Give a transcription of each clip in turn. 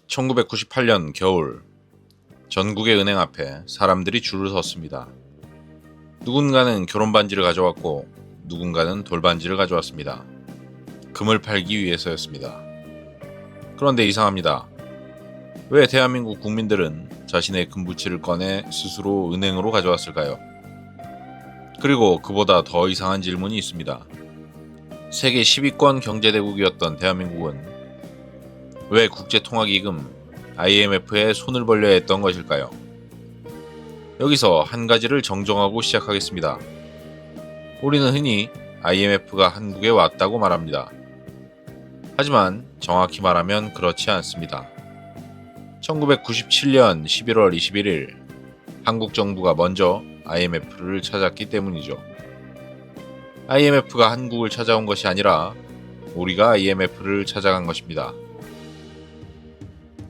1998년 겨울, 전국의 은행 앞에 사람들이 줄을 섰습니다. 누군가는 결혼반지를 가져왔고 누군가는 돌반지를 가져왔습니다. 금을 팔기 위해서였습니다. 그런데 이상합니다. 왜 대한민국 국민들은 자신의 금부치를 꺼내 스스로 은행으로 가져왔을까요? 그리고 그보다 더 이상한 질문이 있습니다. 세계 10위권 경제대국이었던 대한민국은 왜 국제통화기금 IMF에 손을 벌려야 했던 것일까요? 여기서 한 가지를 정정하고 시작하겠습니다. 우리는 흔히 IMF가 한국에 왔다고 말합니다. 하지만 정확히 말하면 그렇지 않습니다. 1997년 11월 21일 한국 정부가 먼저 IMF를 찾았기 때문이죠. IMF가 한국을 찾아온 것이 아니라 우리가 IMF를 찾아간 것입니다.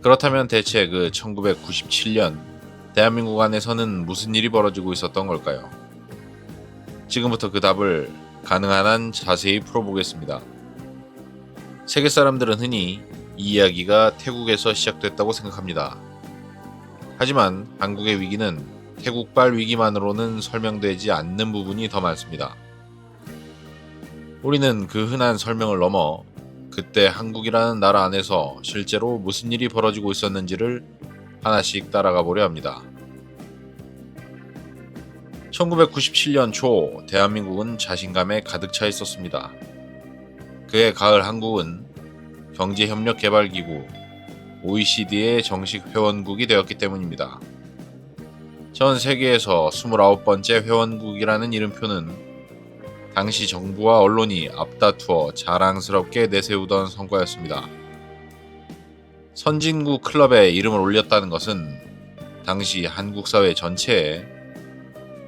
그렇다면 대체 그 1997년 대한민국 안에서는 무슨 일이 벌어지고 있었던 걸까요? 지금부터 그 답을 가능한 한 자세히 풀어보겠습니다. 세계 사람들은 흔히 이 이야기가 태국에서 시작됐다고 생각합니다. 하지만 한국의 위기는 태국발 위기만으로는 설명되지 않는 부분이 더 많습니다. 우리는 그 흔한 설명을 넘어 그때 한국이라는 나라 안에서 실제로 무슨 일이 벌어지고 있었는지를 하나씩 따라가 보려 합니다. 1997년 초 대한민국은 자신감에 가득 차 있었습니다. 그해 가을 한국은 경제협력개발기구 OECD의 정식 회원국이 되었기 때문입니다. 전 세계에서 29번째 회원국이라는 이름표는 당시 정부와 언론이 앞다투어 자랑스럽게 내세우던 성과였습니다. 선진국 클럽에 이름을 올렸다는 것은 당시 한국 사회 전체에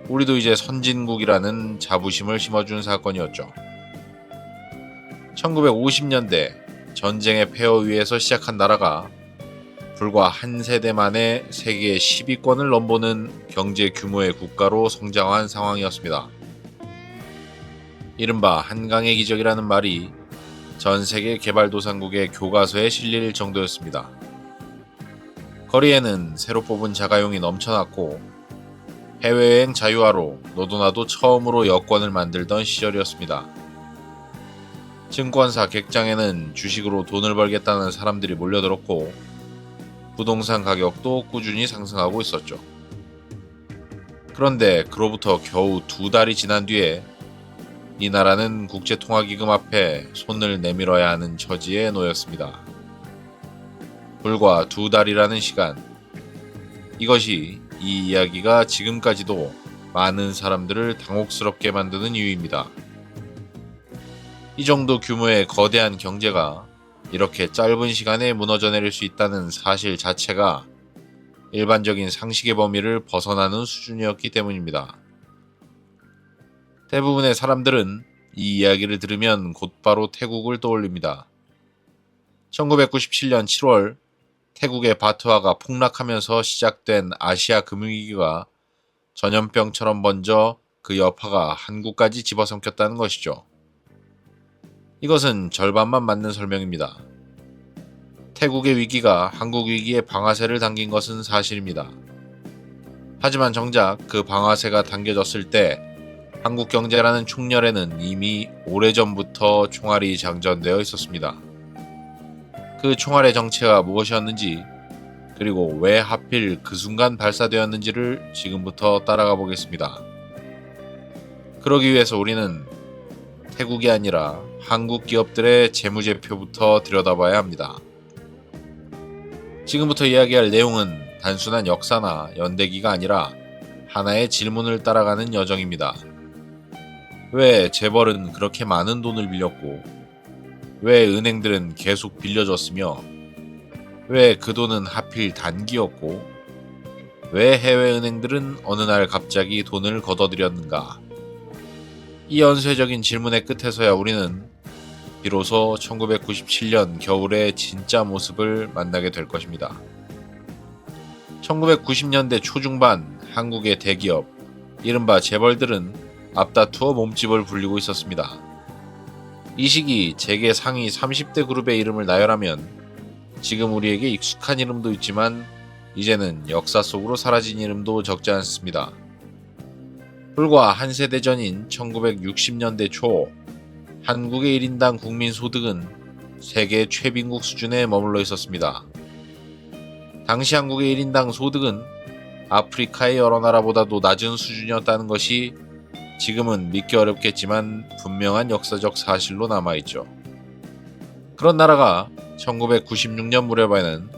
우리도 이제 선진국이라는 자부심을 심어준 사건이었죠. 1950년대 전쟁의 폐허 위에서 시작한 나라가 불과 한 세대 만에 세계 10위권을 넘보는 경제 규모의 국가로 성장한 상황이었습니다. 이른바 한강의 기적이라는 말이 전 세계 개발도상국의 교과서에 실릴 정도였습니다. 거리에는 새로 뽑은 자가용이 넘쳐났고 해외여행 자유화로 너도나도 처음으로 여권을 만들던 시절이었습니다. 증권사 객장에는 주식으로 돈을 벌겠다는 사람들이 몰려들었고 부동산 가격도 꾸준히 상승하고 있었죠. 그런데 그로부터 겨우 2달이 지난 뒤에 이 나라는 국제통화기금 앞에 손을 내밀어야 하는 처지에 놓였습니다. 불과 2달이라는 시간, 이것이 이 이야기가 지금까지도 많은 사람들을 당혹스럽게 만드는 이유입니다. 이 정도 규모의 거대한 경제가 이렇게 짧은 시간에 무너져 내릴 수 있다는 사실 자체가 일반적인 상식의 범위를 벗어나는 수준이었기 때문입니다. 대부분의 사람들은 이 이야기를 들으면 곧바로 태국을 떠올립니다. 1997년 7월 태국의 바트화가 폭락하면서 시작된 아시아 금융위기가 전염병처럼 번져 그 여파가 한국까지 집어삼켰다는 것이죠. 이것은 절반만 맞는 설명입니다. 태국의 위기가 한국 위기에 방아쇠를 당긴 것은 사실입니다. 하지만 정작 그 방아쇠가 당겨졌을 때 한국 경제라는 충렬에는 이미 오래전부터 총알이 장전되어 있었습니다. 그 총알의 정체가 무엇이었는지, 그리고 왜 하필 그 순간 발사되었는지를 지금부터 따라가 보겠습니다. 그러기 위해서 우리는 태국이 아니라 한국 기업들의 재무제표부터 들여다봐야 합니다. 지금부터 이야기할 내용은 단순한 역사나 연대기가 아니라 하나의 질문을 따라가는 여정입니다. 왜 재벌은 그렇게 많은 돈을 빌렸고, 왜 은행들은 계속 빌려줬으며, 왜 그 돈은 하필 단기였고, 왜 해외 은행들은 어느 날 갑자기 돈을 걷어들였는가? 이 연쇄적인 질문의 끝에서야 우리는 비로소 1997년 겨울의 진짜 모습을 만나게 될 것입니다. 1990년대 초중반 한국의 대기업, 이른바 재벌들은 앞다투어 몸집을 불리고 있었습니다. 이 시기 재계 상위 30대 그룹의 이름을 나열하면 지금 우리에게 익숙한 이름도 있지만 이제는 역사 속으로 사라진 이름도 적지 않습니다. 불과 한 세대 전인 1960년대 초 한국의 1인당 국민소득은 세계 최빈국 수준에 머물러 있었습니다. 당시 한국의 1인당 소득은 아프리카의 여러 나라보다도 낮은 수준이었다는 것이 지금은 믿기 어렵겠지만 분명한 역사적 사실로 남아있죠. 그런 나라가 1996년 무렵에는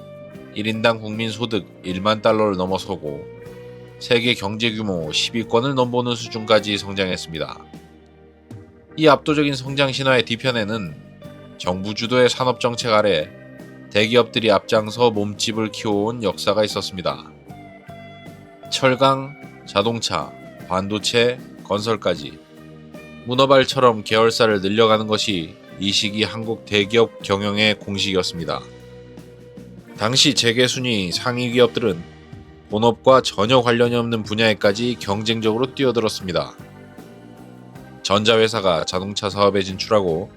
1인당 국민소득 1만 달러를 넘어서고 세계 경제규모 10위권을 넘보는 수준까지 성장했습니다. 이 압도적인 성장 신화의 뒤편에는 정부 주도의 산업정책 아래 대기업들이 앞장서 몸집을 키워온 역사가 있었습니다. 철강, 자동차, 반도체, 건설까지 문어발처럼 계열사를 늘려가는 것이 이 시기 한국 대기업 경영의 공식이었습니다. 당시 재계순위 상위 기업들은 본업과 전혀 관련이 없는 분야에까지 경쟁적으로 뛰어들었습니다. 전자회사가 자동차 사업에 진출하고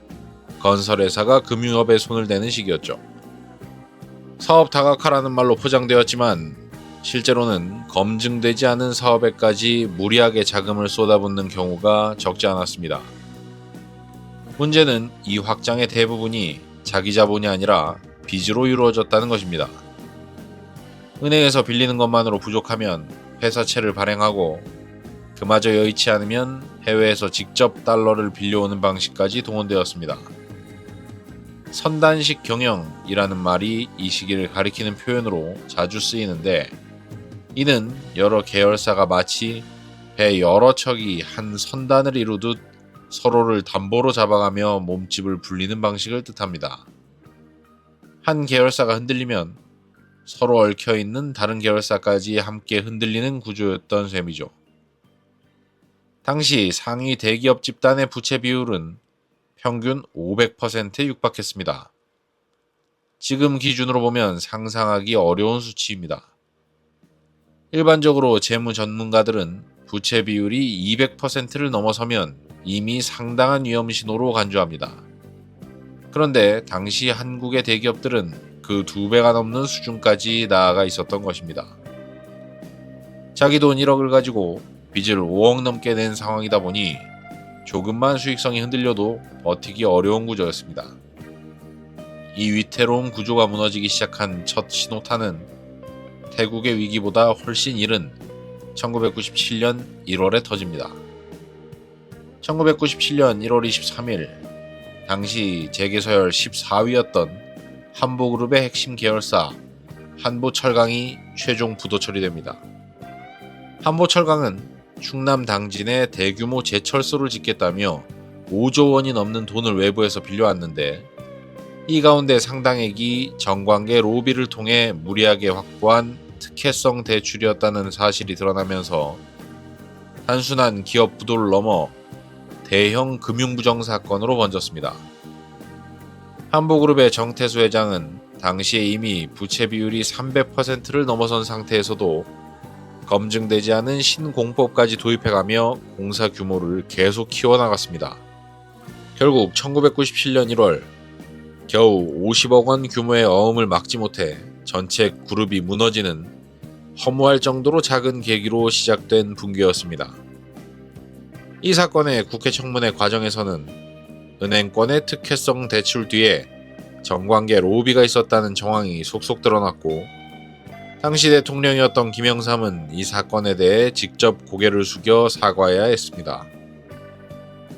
건설회사가 금융업에 손을 대는 시기였죠. 사업 다각화라는 말로 포장되었지만 실제로는 검증되지 않은 사업에까지 무리하게 자금을 쏟아붓는 경우가 적지 않았습니다. 문제는 이 확장의 대부분이 자기 자본이 아니라 빚으로 이루어졌다는 것입니다. 은행에서 빌리는 것만으로 부족하면 회사채를 발행하고 그마저 여의치 않으면 해외에서 직접 달러를 빌려오는 방식까지 동원되었습니다. 선단식 경영이라는 말이 이 시기를 가리키는 표현으로 자주 쓰이는데 이는 여러 계열사가 마치 배 여러 척이 한 선단을 이루듯 서로를 담보로 잡아가며 몸집을 불리는 방식을 뜻합니다. 한 계열사가 흔들리면 서로 얽혀있는 다른 계열사까지 함께 흔들리는 구조였던 셈이죠. 당시 상위 대기업 집단의 부채 비율은 평균 500%에 육박했습니다. 지금 기준으로 보면 상상하기 어려운 수치입니다. 일반적으로 재무 전문가들은 부채 비율이 200%를 넘어서면 이미 상당한 위험 신호로 간주합니다. 그런데 당시 한국의 대기업들은 그 2배가 넘는 수준까지 나아가 있었던 것입니다. 자기 돈 1억을 가지고 빚을 5억 넘게 낸 상황이다 보니 조금만 수익성이 흔들려도 버티기 어려운 구조였습니다. 이 위태로운 구조가 무너지기 시작한 첫 신호탄은 태국의 위기보다 훨씬 이른 1997년 1월에 터집니다. 1997년 1월 23일 당시 재계서열 14위였던 한보그룹의 핵심 계열사 한보철강이 최종 부도 처리됩니다. 한보철강은 충남 당진에 대규모 제철소를 짓겠다며 5조 원이 넘는 돈을 외부에서 빌려왔는데 이 가운데 상당액이 정관계 로비를 통해 무리하게 확보한 특혜성 대출이었다는 사실이 드러나면서 단순한 기업 부도를 넘어 대형 금융부정 사건으로 번졌습니다. 한보그룹의 정태수 회장은 당시에 이미 부채 비율이 300%를 넘어선 상태에서도 검증되지 않은 신공법까지 도입해가며 공사 규모를 계속 키워나갔습니다. 결국 1997년 1월 겨우 50억 원 규모의 어음을 막지 못해 전체 그룹이 무너지는 허무할 정도로 작은 계기로 시작된 붕괴였습니다. 이 사건의 국회 청문회 과정에서는 은행권의 특혜성 대출 뒤에 정관계 로비가 있었다는 정황이 속속 드러났고 당시 대통령이었던 김영삼은 이 사건에 대해 직접 고개를 숙여 사과해야 했습니다.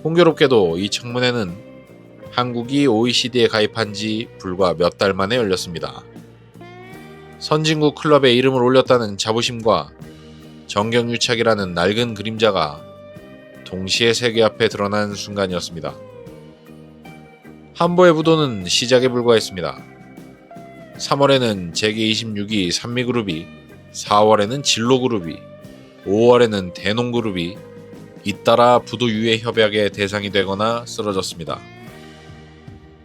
공교롭게도 이 청문회는 한국이 OECD에 가입한 지 불과 몇 달 만에 열렸습니다. 선진국 클럽에 이름을 올렸다는 자부심과 정경유착이라는 낡은 그림자가 동시에 세계 앞에 드러난 순간이었습니다. 한보의 부도는 시작에 불과했습니다. 3월에는 재계26위 산미그룹이, 4월에는 진로그룹이, 5월에는 대농그룹이 잇따라 부도 유예 협약의 대상이 되거나 쓰러졌습니다.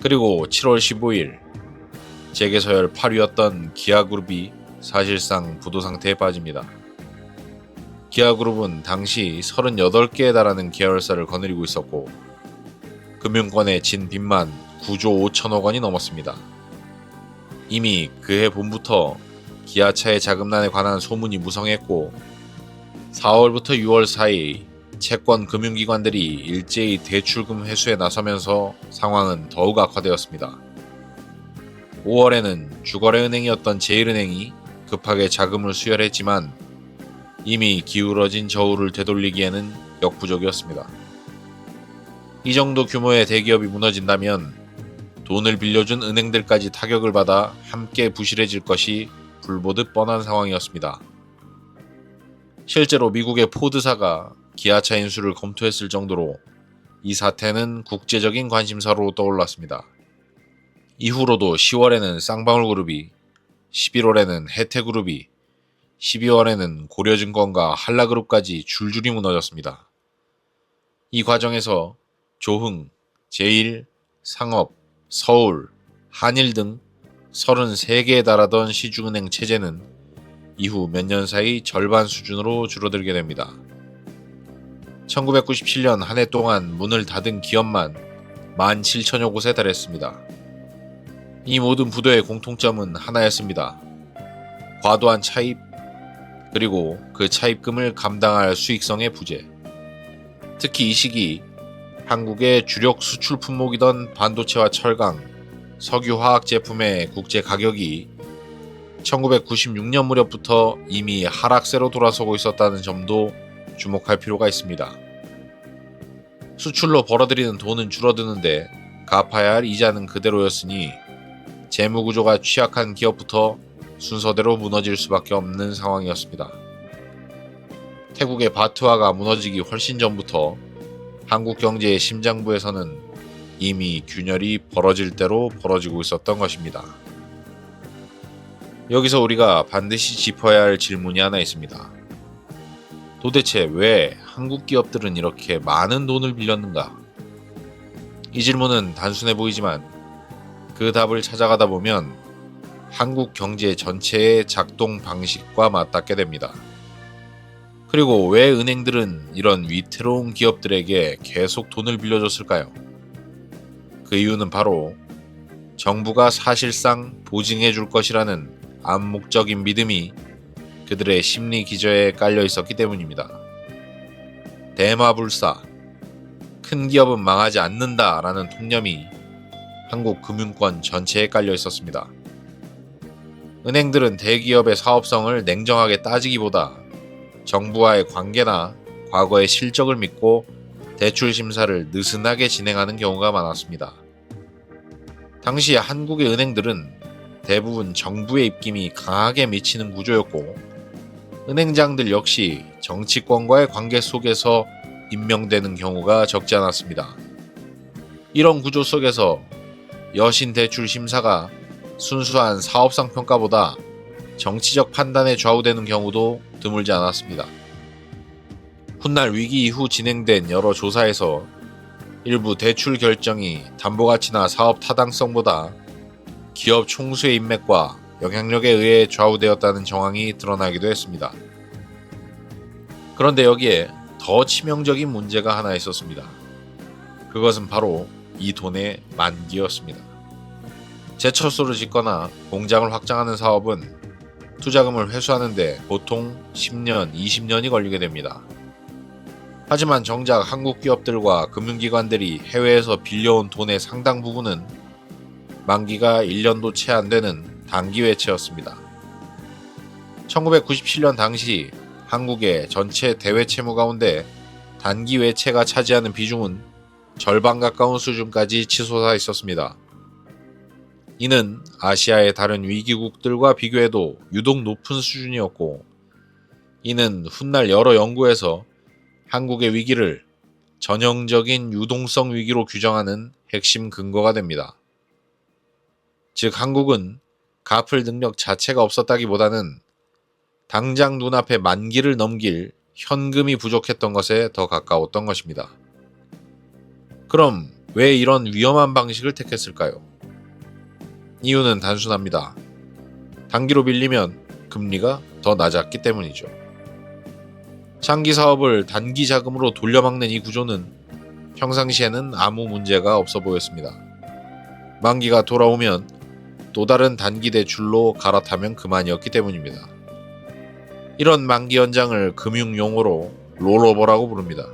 그리고 7월 15일 재계서열 8위였던 기아그룹이 사실상 부도 상태에 빠집니다. 기아그룹은 당시 38개에 달하는 계열사를 거느리고 있었고 금융권에 진 빚만 9조 5천억 원이 넘었습니다. 이미 그해 봄부터 기아차의 자금난에 관한 소문이 무성했고 4월부터 6월 사이 채권 금융기관들이 일제히 대출금 회수에 나서면서 상황은 더욱 악화되었습니다. 5월에는 주거래은행이었던 제1은행이 급하게 자금을 수혈했지만 이미 기울어진 저울을 되돌리기에는 역부족이었습니다. 이 정도 규모의 대기업이 무너진다면 돈을 빌려준 은행들까지 타격을 받아 함께 부실해질 것이 불보듯 뻔한 상황이었습니다. 실제로 미국의 포드사가 기아차 인수를 검토했을 정도로 이 사태는 국제적인 관심사로 떠올랐습니다. 이후로도 10월에는 쌍방울그룹이, 11월에는 혜태그룹이, 12월에는 고려증권과 한라그룹까지 줄줄이 무너졌습니다. 이 과정에서 조흥, 제일, 상업, 서울, 한일 등 33개에 달하던 시중은행 체제는 이후 몇 년 사이 절반 수준으로 줄어들게 됩니다. 1997년 한 해 동안 문을 닫은 기업만 17,000여 곳에 달했습니다. 이 모든 부도의 공통점은 하나였습니다. 과도한 차입, 그리고 그 차입금을 감당할 수익성의 부재. 특히 이 시기 한국의 주력 수출 품목이던 반도체와 철강, 석유화학 제품의 국제 가격이 1996년 무렵부터 이미 하락세로 돌아서고 있었다는 점도 주목할 필요가 있습니다. 수출로 벌어들이는 돈은 줄어드는데 갚아야 할 이자는 그대로였으니 재무구조가 취약한 기업부터 순서대로 무너질 수밖에 없는 상황이었습니다. 태국의 바트화가 무너지기 훨씬 전부터 한국 경제의 심장부에서는 이미 균열이 벌어질 대로 벌어지고 있었던 것입니다. 여기서 우리가 반드시 짚어야 할 질문이 하나 있습니다. 도대체 왜 한국 기업들은 이렇게 많은 돈을 빌렸는가? 이 질문은 단순해 보이지만 그 답을 찾아가다 보면 한국 경제 전체의 작동 방식과 맞닿게 됩니다. 그리고 왜 은행들은 이런 위태로운 기업들에게 계속 돈을 빌려줬을까요? 그 이유는 바로 정부가 사실상 보증해 줄 것이라는 암묵적인 믿음이 그들의 심리 기저에 깔려 있었기 때문입니다. 대마불사, 큰 기업은 망하지 않는다라는 통념이 한국 금융권 전체에 깔려 있었습니다. 은행들은 대기업의 사업성을 냉정하게 따지기보다 정부와의 관계나 과거의 실적을 믿고 대출 심사를 느슨하게 진행하는 경우가 많았습니다. 당시 한국의 은행들은 대부분 정부의 입김이 강하게 미치는 구조였고 은행장들 역시 정치권과의 관계 속에서 임명되는 경우가 적지 않았습니다. 이런 구조 속에서 여신 대출 심사가 순수한 사업상 평가보다 정치적 판단에 좌우되는 경우도 드물지 않았습니다. 훗날 위기 이후 진행된 여러 조사에서 일부 대출 결정이 담보가치나 사업 타당성보다 기업 총수의 인맥과 영향력에 의해 좌우되었다는 정황이 드러나기도 했습니다. 그런데 여기에 더 치명적인 문제가 하나 있었습니다. 그것은 바로 이 돈의 만기였습니다. 제철소를 짓거나 공장을 확장하는 사업은 투자금을 회수하는데 보통 10년, 20년이 걸리게 됩니다. 하지만 정작 한국 기업들과 금융기관들이 해외에서 빌려온 돈의 상당 부분은 만기가 1년도 채 안 되는 단기 외채였습니다. 1997년 당시 한국의 전체 대외 채무 가운데 단기 외채가 차지하는 비중은 절반 가까운 수준까지 치솟아 있었습니다. 이는 아시아의 다른 위기국들과 비교해도 유독 높은 수준이었고, 이는 훗날 여러 연구에서 한국의 위기를 전형적인 유동성 위기로 규정하는 핵심 근거가 됩니다. 즉, 한국은 갚을 능력 자체가 없었다기보다는 당장 눈앞에 만기를 넘길 현금이 부족했던 것에 더 가까웠던 것입니다. 그럼 왜 이런 위험한 방식을 택했을까요? 이유는 단순합니다. 단기로 빌리면 금리가 더 낮았기 때문이죠. 장기 사업을 단기 자금으로 돌려막는 이 구조는 평상시에는 아무 문제가 없어 보였습니다. 만기가 돌아오면 또 다른 단기 대출로 갈아타면 그만이었기 때문입니다. 이런 만기 연장을 금융용어로 롤오버라고 부릅니다.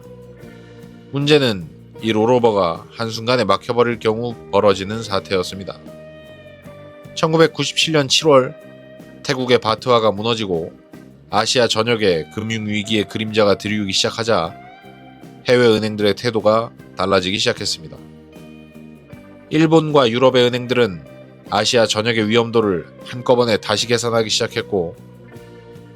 문제는 이 롤오버가 한순간에 막혀버릴 경우 벌어지는 사태였습니다. 1997년 7월 태국의 바트화가 무너지고 아시아 전역에 금융위기의 그림자가 드리우기 시작하자 해외 은행들의 태도가 달라지기 시작했습니다. 일본과 유럽의 은행들은 아시아 전역의 위험도를 한꺼번에 다시 계산하기 시작했고,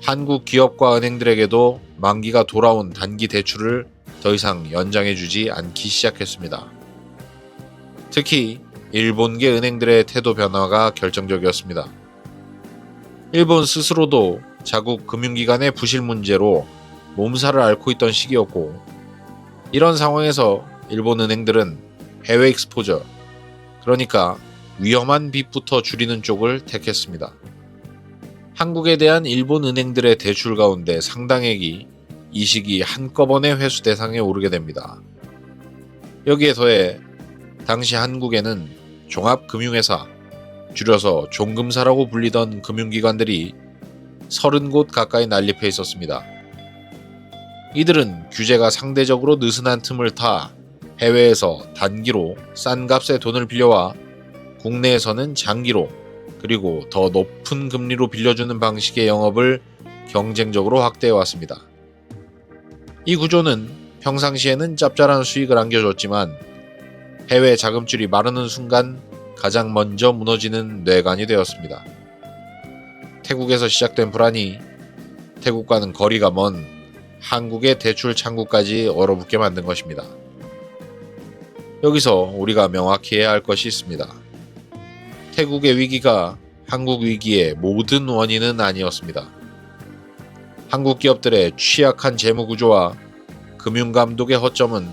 한국 기업과 은행들에게도 만기가 돌아온 단기 대출을 더 이상 연장해주지 않기 시작했습니다. 특히 일본계 은행들의 태도 변화가 결정적이었습니다. 일본 스스로도 자국 금융기관의 부실 문제로 몸살을 앓고 있던 시기였고, 이런 상황에서 일본 은행들은 해외 익스포저, 그러니까 위험한 빚부터 줄이는 쪽을 택했습니다. 한국에 대한 일본 은행들의 대출 가운데 상당액이 이 시기 한꺼번에 회수 대상에 오르게 됩니다. 여기에 더해 당시 한국에는 종합금융회사, 줄여서 종금사라고 불리던 금융기관들이 30곳 가까이 난립해 있었습니다. 이들은 규제가 상대적으로 느슨한 틈을 타 해외에서 단기로 싼 값에 돈을 빌려와 국내에서는 장기로, 그리고 더 높은 금리로 빌려주는 방식의 영업을 경쟁적으로 확대해 왔습니다. 이 구조는 평상시에는 짭짤한 수익을 안겨줬지만 해외 자금줄이 마르는 순간 가장 먼저 무너지는 뇌관이 되었습니다. 태국에서 시작된 불안이 태국과는 거리가 먼 한국의 대출 창구까지 얼어붙게 만든 것입니다. 여기서 우리가 명확히 해야 할 것이 있습니다. 태국의 위기가 한국 위기의 모든 원인은 아니었습니다. 한국 기업들의 취약한 재무구조와 금융감독의 허점은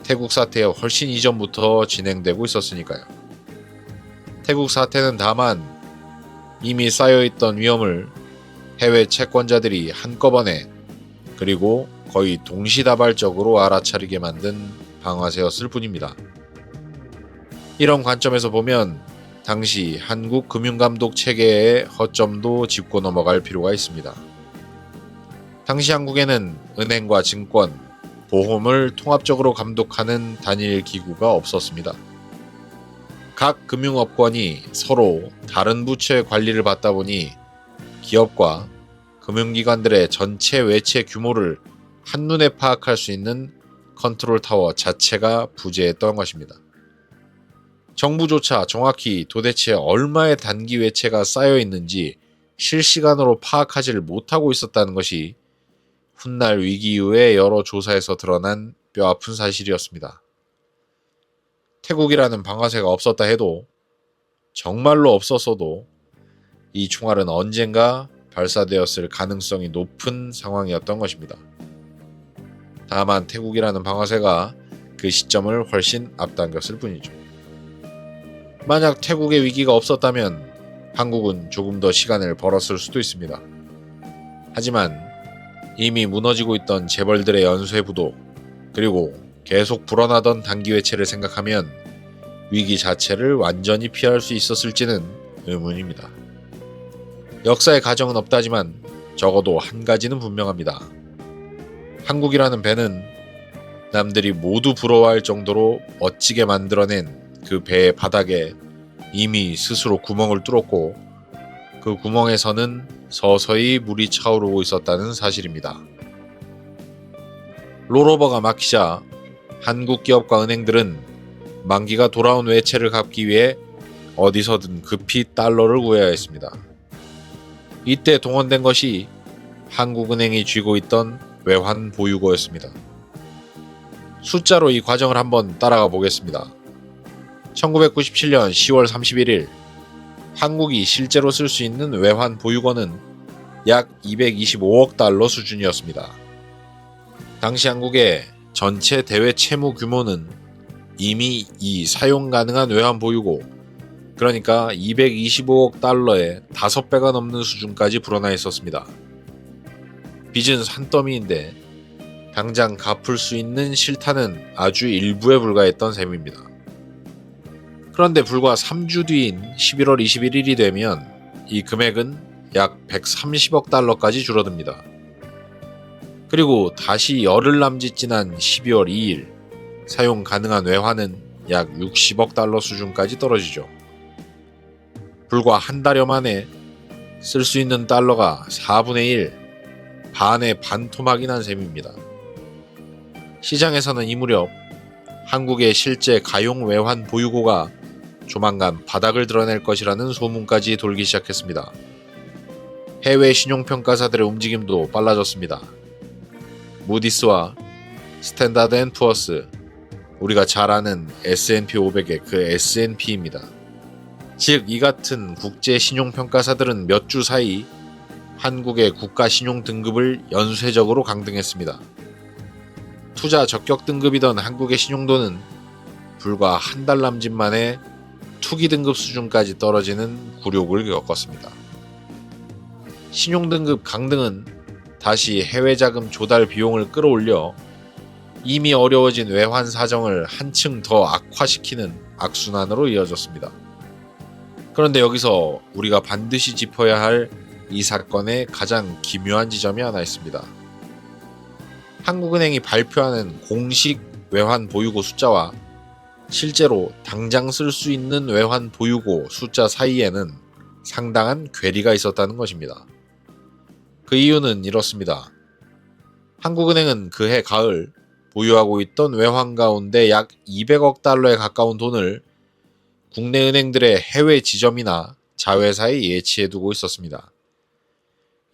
태국 사태의 훨씬 이전부터 진행되고 있었으니까요. 태국 사태는 다만 이미 쌓여있던 위험을 해외 채권자들이 한꺼번에, 그리고 거의 동시다발적으로 알아차리게 만든 방아쇠였을 뿐입니다. 이런 관점에서 보면 당시 한국 금융감독 체계의 허점도 짚고 넘어갈 필요가 있습니다. 당시 한국에는 은행과 증권, 보험을 통합적으로 감독하는 단일 기구가 없었습니다. 각 금융업권이 서로 다른 부처의 관리를 받다 보니 기업과 금융기관들의 전체 외채 규모를 한눈에 파악할 수 있는 컨트롤 타워 자체가 부재했던 것입니다. 정부조차 정확히 도대체 얼마의 단기 외채가 쌓여 있는지 실시간으로 파악하지를 못하고 있었다는 것이 훗날 위기 이후의 여러 조사에서 드러난 뼈아픈 사실이었습니다. 태국이라는 방아쇠가 없었다 해도, 정말로 없었어도 이 총알은 언젠가 발사되었을 가능성이 높은 상황이었던 것입니다. 다만 태국이라는 방아쇠가 그 시점을 훨씬 앞당겼을 뿐이죠. 만약 태국의 위기가 없었다면 한국은 조금 더 시간을 벌었을 수도 있습니다. 하지만 이미 무너지고 있던 재벌들의 연쇄부도, 그리고 계속 불어나던 단기 외채를 생각하면 위기 자체를 완전히 피할 수 있었을지는 의문입니다. 역사의 가정은 없다지만 적어도 한 가지는 분명합니다. 한국이라는 배는 남들이 모두 부러워할 정도로 멋지게 만들어낸 그 배의 바닥에 이미 스스로 구멍을 뚫었고, 그 구멍에서는 서서히 물이 차오르고 있었다는 사실입니다. 롤오버가 막히자 한국 기업과 은행들은 만기가 돌아온 외채를 갚기 위해 어디서든 급히 달러를 구해야 했습니다. 이때 동원된 것이 한국은행이 쥐고 있던 외환 보유고였습니다. 숫자로 이 과정을 한번 따라가 보겠습니다. 1997년 10월 31일 한국이 실제로 쓸 수 있는 외환 보유고는 약 225억 달러 수준이었습니다. 당시 한국의 전체 대외 채무 규모는 이미 이 사용 가능한 외환 보유고, 그러니까 225억 달러의 5배가 넘는 수준까지 불어나 있었습니다. 빚은 산더미인데 당장 갚을 수 있는 실타는 아주 일부에 불과했던 셈입니다. 그런데 불과 3주 뒤인 11월 21일이 되면 이 금액은 약 130억 달러까지 줄어듭니다. 그리고 다시 열흘 남짓 지난 12월 2일 사용 가능한 외환은 약 60억 달러 수준까지 떨어지죠. 불과 한 달여 만에 쓸 수 있는 달러가 4분의 1, 반의 반토막이 난 셈입니다. 시장에서는 이 무렵 한국의 실제 가용 외환 보유고가 조만간 바닥을 드러낼 것이라는 소문까지 돌기 시작했습니다. 해외 신용평가사들의 움직임도 빨라졌습니다. 무디스와 스탠다드 앤 푸어스, 우리가 잘 아는 S&P 500의 그 S&P입니다. 즉, 이 같은 국제 신용평가사들은 몇 주 사이 한국의 국가 신용 등급을 연쇄적으로 강등했습니다. 투자 적격 등급이던 한국의 신용도는 불과 한 달 남짓 만에 투기 등급 수준까지 떨어지는 굴욕을 겪었습니다. 신용 등급 강등은 다시 해외 자금 조달 비용을 끌어올려 이미 어려워진 외환 사정을 한층 더 악화시키는 악순환으로 이어졌습니다. 그런데 여기서 우리가 반드시 짚어야 할 이 사건의 가장 기묘한 지점이 하나 있습니다. 한국은행이 발표하는 공식 외환 보유고 숫자와 실제로 당장 쓸 수 있는 외환 보유고 숫자 사이에는 상당한 괴리가 있었다는 것입니다. 그 이유는 이렇습니다. 한국은행은 그해 가을 보유하고 있던 외환 가운데 약 200억 달러에 가까운 돈을 국내 은행들의 해외 지점이나 자회사에 예치해두고 있었습니다.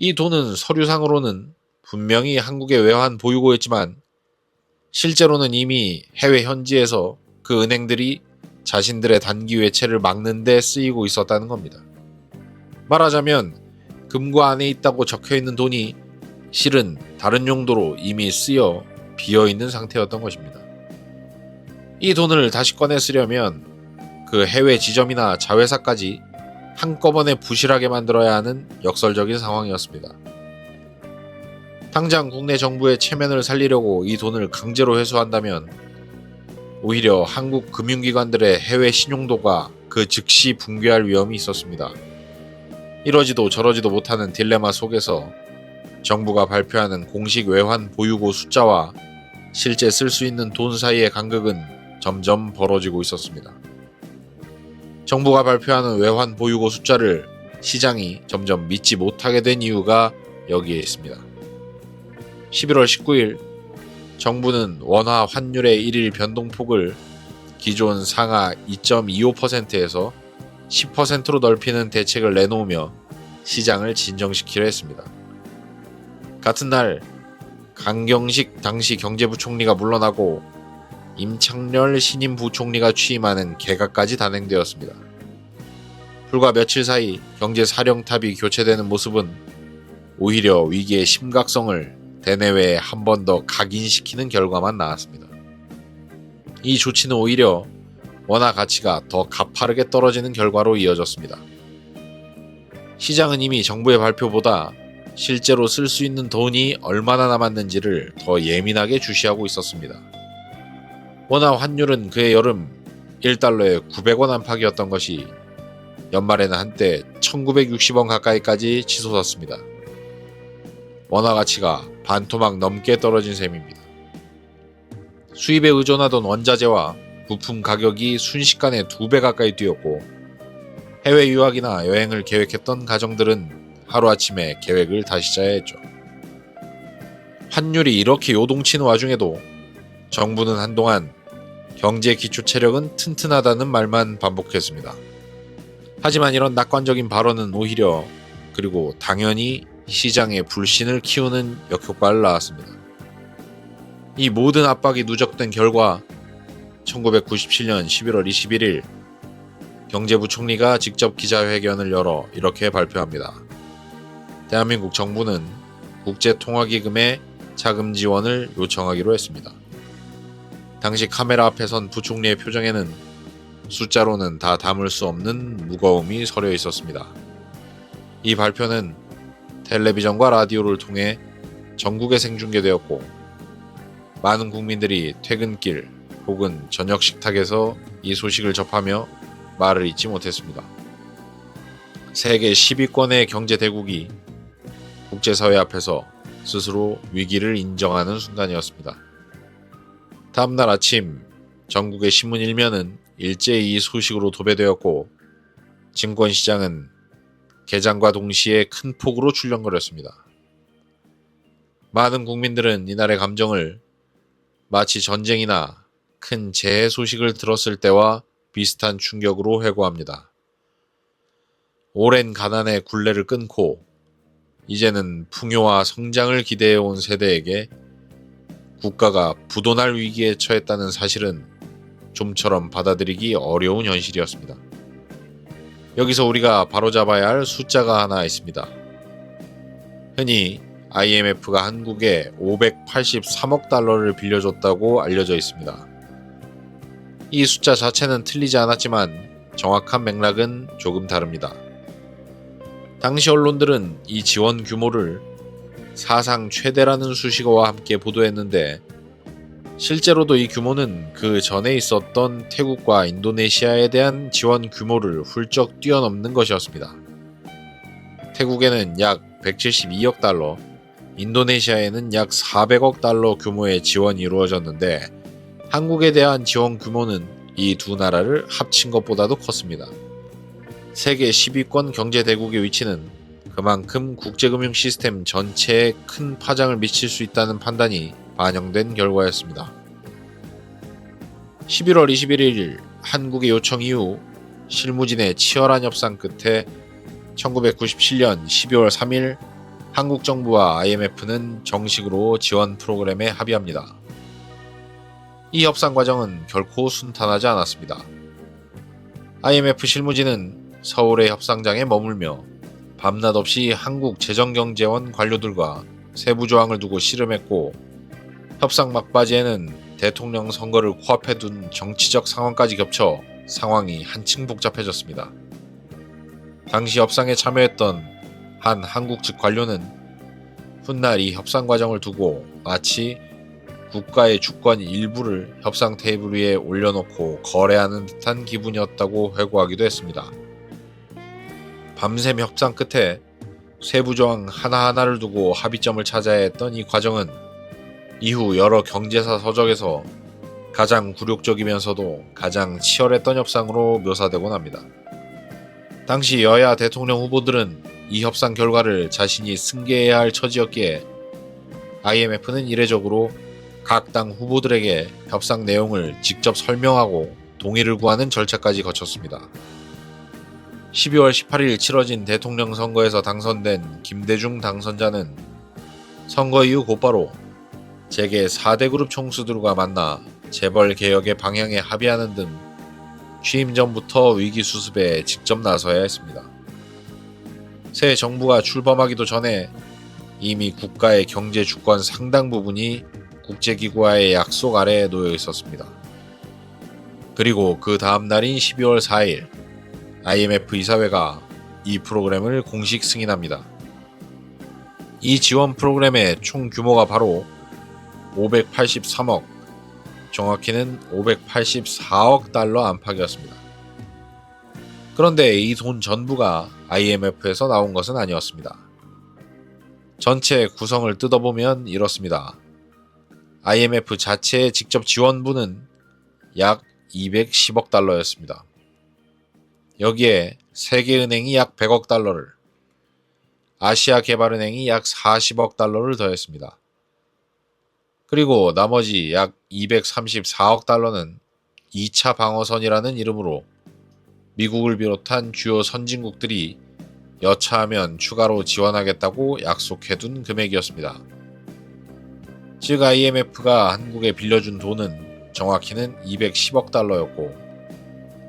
이 돈은 서류상으로는 분명히 한국의 외환 보유고였지만 실제로는 이미 해외 현지에서 그 은행들이 자신들의 단기 외채를 막는 데 쓰이고 있었다는 겁니다. 말하자면 금고 안에 있다고 적혀있는 돈이 실은 다른 용도로 이미 쓰여 비어있는 상태였던 것입니다. 이 돈을 다시 꺼내 쓰려면 그 해외 지점이나 자회사까지 한꺼번에 부실하게 만들어야 하는 역설적인 상황이었습니다. 당장 국내 정부의 체면을 살리려고 이 돈을 강제로 회수한다면 오히려 한국 금융기관들의 해외 신용도가 그 즉시 붕괴할 위험이 있었습니다. 이러지도 저러지도 못하는 딜레마 속에서 정부가 발표하는 공식 외환 보유고 숫자와 실제 쓸 수 있는 돈 사이의 간극은 점점 벌어지고 있었습니다. 정부가 발표하는 외환 보유고 숫자를 시장이 점점 믿지 못하게 된 이유가 여기에 있습니다. 11월 19일 정부는 원화 환율의 일일 변동폭을 기존 상하 2.25%에서 10%로 넓히는 대책을 내놓으며 시장을 진정시키려 했습니다. 같은 날 강경식 당시 경제부총리가 물러나고 임창렬 신임 부총리가 취임하는 개각까지 단행되었습니다. 불과 며칠 사이 경제사령탑이 교체되는 모습은 오히려 위기의 심각성을 대내외에 한 번 더 각인시키는 결과만 나왔습니다. 이 조치는 오히려 원화 가치가 더 가파르게 떨어지는 결과로 이어졌습니다. 시장은 이미 정부의 발표보다 실제로 쓸 수 있는 돈이 얼마나 남았는지를 더 예민하게 주시하고 있었습니다. 원화 환율은 그해 여름 1달러에 900원 안팎이었던 것이 연말에는 한때 1960원 가까이까지 치솟았습니다. 원화 가치가 반토막 넘게 떨어진 셈입니다. 수입에 의존하던 원자재와 부품 가격이 순식간에 2배 가까이 뛰었고 해외 유학이나 여행을 계획했던 가정들은 하루아침에 계획을 다시 짜야 했죠. 환율이 이렇게 요동치는 와중에도 정부는 한동안 경제 기초 체력은 튼튼하다는 말만 반복했습니다. 하지만 이런 낙관적인 발언은 오히려 그리고 당연히 시장의 불신을 키우는 역효과를 낳았습니다. 이 모든 압박이 누적된 결과 1997년 11월 21일 경제부총리가 직접 기자회견을 열어 이렇게 발표합니다. 대한민국 정부는 국제통화기금에 자금 지원을 요청하기로 했습니다. 당시 카메라 앞에 선 부총리의 표정에는 숫자로는 다 담을 수 없는 무거움이 서려 있었습니다. 이 발표는 텔레비전과 라디오를 통해 전국에 생중계되었고 많은 국민들이 퇴근길 혹은 저녁 식탁에서 이 소식을 접하며 말을 잇지 못했습니다. 세계 10위권의 경제 대국이 국제사회 앞에서 스스로 위기를 인정하는 순간이었습니다. 다음날 아침 전국의 신문 일면은 일제히 이 소식으로 도배되었고 증권시장은 개장과 동시에 큰 폭으로 출렁거렸습니다. 많은 국민들은 이날의 감정을 마치 전쟁이나 큰 재해 소식을 들었을 때와 비슷한 충격으로 회고합니다. 오랜 가난의 굴레를 끊고 이제는 풍요와 성장을 기대해온 세대에게 국가가 부도날 위기에 처했다는 사실은 좀처럼 받아들이기 어려운 현실이었습니다. 여기서 우리가 바로잡아야 할 숫자가 하나 있습니다. 흔히 IMF가 한국에 583억 달러를 빌려줬다고 알려져 있습니다. 이 숫자 자체는 틀리지 않았지만 정확한 맥락은 조금 다릅니다. 당시 언론들은 이 지원 규모를 사상 최대라는 수식어와 함께 보도했는데 실제로도 이 규모는 그 전에 있었던 태국과 인도네시아에 대한 지원 규모를 훌쩍 뛰어넘는 것이었습니다. 태국에는 약 172억 달러, 인도네시아에는 약 400억 달러 규모의 지원이 이루어졌는데 한국에 대한 지원 규모는 이 두 나라를 합친 것보다도 컸습니다. 세계 10위권 경제대국의 위치는 그만큼 국제금융 시스템 전체에 큰 파장을 미칠 수 있다는 판단이 반영된 결과였습니다. 11월 21일 한국의 요청 이후 실무진의 치열한 협상 끝에 1997년 12월 3일 한국 정부와 IMF는 정식으로 지원 프로그램에 합의합니다. 이 협상 과정은 결코 순탄하지 않았습니다. IMF 실무진은 서울의 협상장에 머물며 밤낮 없이 한국 재정경제원 관료들과 세부 조항을 두고 씨름했고 협상 막바지에는 대통령 선거를 코앞에 둔 정치적 상황까지 겹쳐 상황이 한층 복잡해졌습니다. 당시 협상에 참여했던 한 한국 측 관료는 훗날 이 협상 과정을 두고 마치 국가의 주권 일부를 협상 테이블 위에 올려놓고 거래하는 듯한 기분이었다고 회고하기도 했습니다. 밤샘 협상 끝에 세부 조항 하나하나를 두고 합의점을 찾아야 했던 이 과정은 이후 여러 경제사 서적에서 가장 굴욕적이면서도 가장 치열했던 협상으로 묘사되곤 합니다. 당시 여야 대통령 후보들은 이 협상 결과를 자신이 승계해야 할 처지였기에 IMF는 이례적으로 각 당 후보들에게 협상 내용을 직접 설명하고 동의를 구하는 절차까지 거쳤습니다. 12월 18일 치러진 대통령 선거에서 당선된 김대중 당선자는 선거 이후 곧바로 재계 4대 그룹 총수들과 만나 재벌 개혁의 방향에 합의하는 등 취임 전부터 위기 수습에 직접 나서야 했습니다. 새 정부가 출범하기도 전에 이미 국가의 경제 주권 상당 부분이 국제기구와의 약속 아래에 놓여 있었습니다. 그리고 그 다음 날인 12월 4일 IMF 이사회가 이 프로그램을 공식 승인합니다. 이 지원 프로그램의 총 규모가 바로 583억, 정확히는 584억 달러 안팎이었습니다. 그런데 이 돈 전부가 IMF에서 나온 것은 아니었습니다. 전체 구성을 뜯어보면 이렇습니다. IMF 자체의 직접 지원분은 약 210억 달러였습니다. 여기에 세계은행이 약 100억 달러를, 아시아개발은행이 약 40억 달러를 더했습니다. 그리고 나머지 약 234억 달러는 2차 방어선이라는 이름으로 미국을 비롯한 주요 선진국들이 여차하면 추가로 지원하겠다고 약속해둔 금액이었습니다. 즉 IMF가 한국에 빌려준 돈은 정확히는 210억 달러였고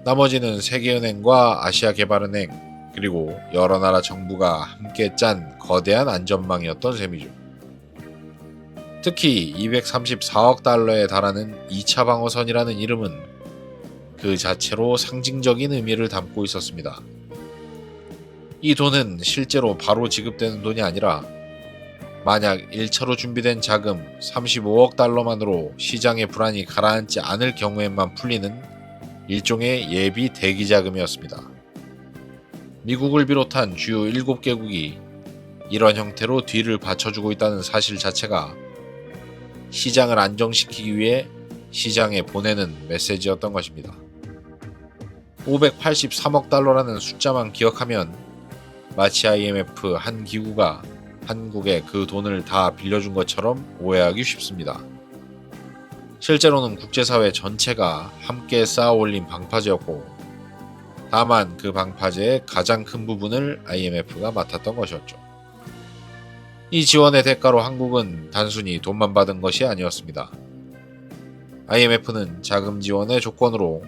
나머지는 세계은행과 아시아개발은행 그리고 여러 나라 정부가 함께 짠 거대한 안전망이었던 셈이죠. 특히 234억 달러에 달하는 2차 방어선이라는 이름은 그 자체로 상징적인 의미를 담고 있었습니다. 이 돈은 실제로 바로 지급되는 돈이 아니라 만약 1차로 준비된 자금 35억 달러만으로 시장의 불안이 가라앉지 않을 경우에만 풀리는 일종의 예비 대기 자금이었습니다. 미국을 비롯한 주요 7개국이 이런 형태로 뒤를 받쳐주고 있다는 사실 자체가 시장을 안정시키기 위해 시장에 보내는 메시지였던 것입니다. 583억 달러라는 숫자만 기억하면 마치 IMF 한 기구가 한국에 그 돈을 다 빌려준 것처럼 오해하기 쉽습니다. 실제로는 국제사회 전체가 함께 쌓아 올린 방파제였고, 다만 그 방파제의 가장 큰 부분을 IMF가 맡았던 것이었죠. 이 지원의 대가로 한국은 단순히 돈만 받은 것이 아니었습니다. IMF는 자금 지원의 조건으로